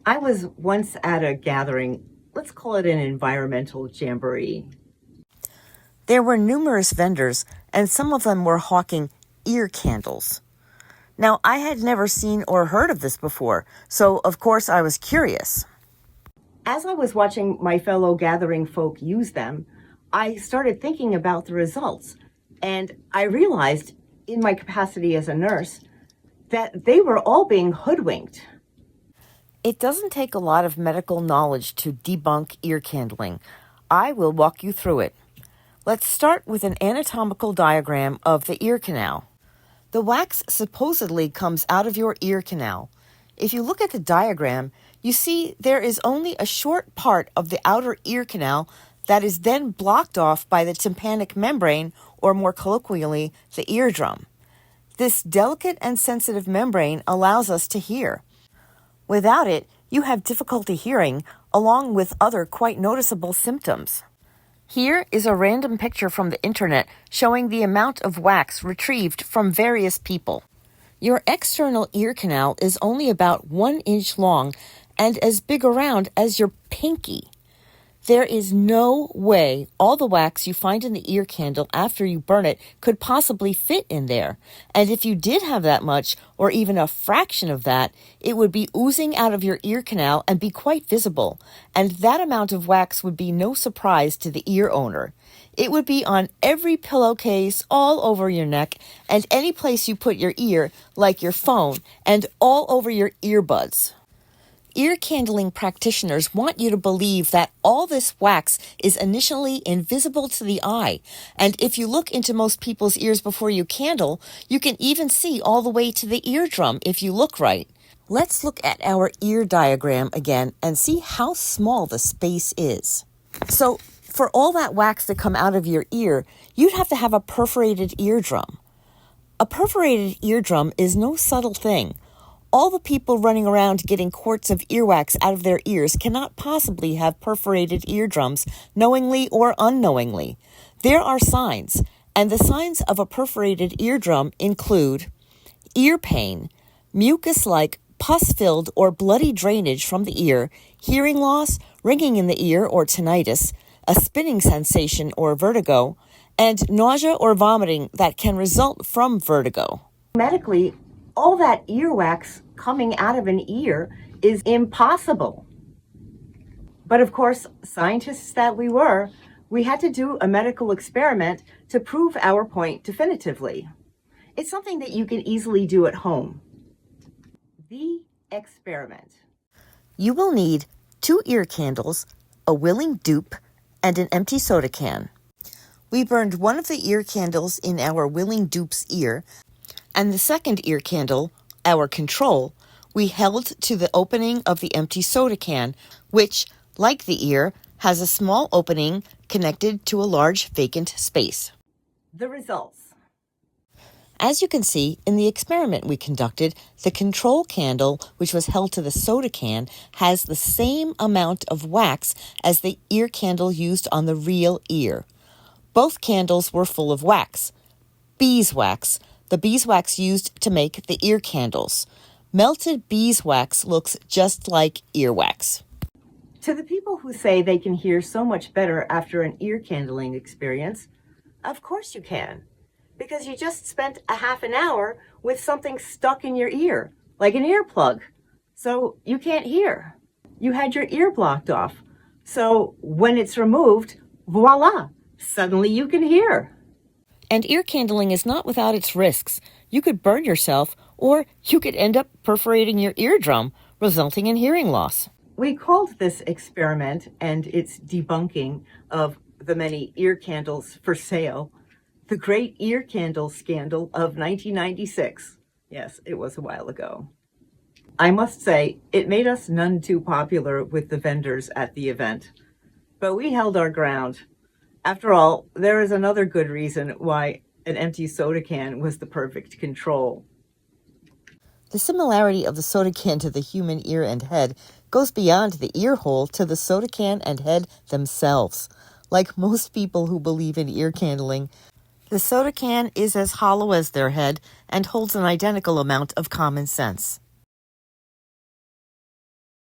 I was once at a gathering, let's call it an environmental jamboree. There were numerous vendors, and some of them were hawking ear candles. Now, I had never seen or heard of this before, so of course I was curious. As I was watching my fellow gathering folk use them, I started thinking about the results, and I realized, in my capacity as a nurse, that they were all being hoodwinked. It doesn't take a lot of medical knowledge to debunk ear candling. I will walk you through it. Let's start with an anatomical diagram of the ear canal. The wax supposedly comes out of your ear canal. If you look at the diagram, you see there is only a short part of the outer ear canal that is then blocked off by the tympanic membrane, or more colloquially, the eardrum. This delicate and sensitive membrane allows us to hear. Without it, you have difficulty hearing, along with other quite noticeable symptoms. Here is a random picture from the internet showing the amount of wax retrieved from various people. Your external ear canal is only about 1 inch long and as big around as your pinky. There is no way all the wax you find in the ear candle after you burn it could possibly fit in there. And if you did have that much, or even a fraction of that, it would be oozing out of your ear canal and be quite visible. And that amount of wax would be no surprise to the ear owner. It would be on every pillowcase, all over your neck, and any place you put your ear, like your phone, and all over your earbuds. Ear candling practitioners want you to believe that all this wax is initially invisible to the eye, and if you look into most people's ears before you candle, you can even see all the way to the eardrum if you look right. Let's look at our ear diagram again and see how small the space is. So, for all that wax to come out of your ear, you'd have to have a perforated eardrum. A perforated eardrum is no subtle thing. All the people running around getting quarts of earwax out of their ears cannot possibly have perforated eardrums, knowingly or unknowingly. There are signs, and the signs of a perforated eardrum include ear pain, mucus-like pus-filled or bloody drainage from the ear, hearing loss, ringing in the ear or tinnitus, a spinning sensation or vertigo, and nausea or vomiting that can result from vertigo. Medically, all that earwax coming out of an ear is impossible. But of course, scientists that we were, we had to do a medical experiment to prove our point definitively. It's something that you can easily do at home. The experiment. You will need 2 ear candles, a willing dupe, and an empty soda can. We burned one of the ear candles in our willing dupe's ear, and the second ear candle, our control, we held to the opening of the empty soda can, which, like the ear, has a small opening connected to a large vacant space. The results. As you can see, in the experiment we conducted, the control candle, which was held to the soda can, has the same amount of wax as the ear candle used on the real ear. Both candles were full of wax. Beeswax, the beeswax used to make the ear candles. Melted beeswax looks just like earwax. To the people who say they can hear so much better after an ear candling experience, of course you can, because you just spent a half an hour with something stuck in your ear, like an earplug. So you can't hear. You had your ear blocked off. So when it's removed, voila, suddenly you can hear. And ear candling is not without its risks. You could burn yourself, or you could end up perforating your eardrum, resulting in hearing loss. We called this experiment and its debunking of the many ear candles for sale the Great Ear Candle Scandal of 1996. Yes, it was a while ago. I must say, it made us none too popular with the vendors at the event, but we held our ground. After all, there is another good reason why an empty soda can was the perfect control. The similarity of the soda can to the human ear and head goes beyond the ear hole to the soda can and head themselves. Like most people who believe in ear candling, the soda can is as hollow as their head and holds an identical amount of common sense.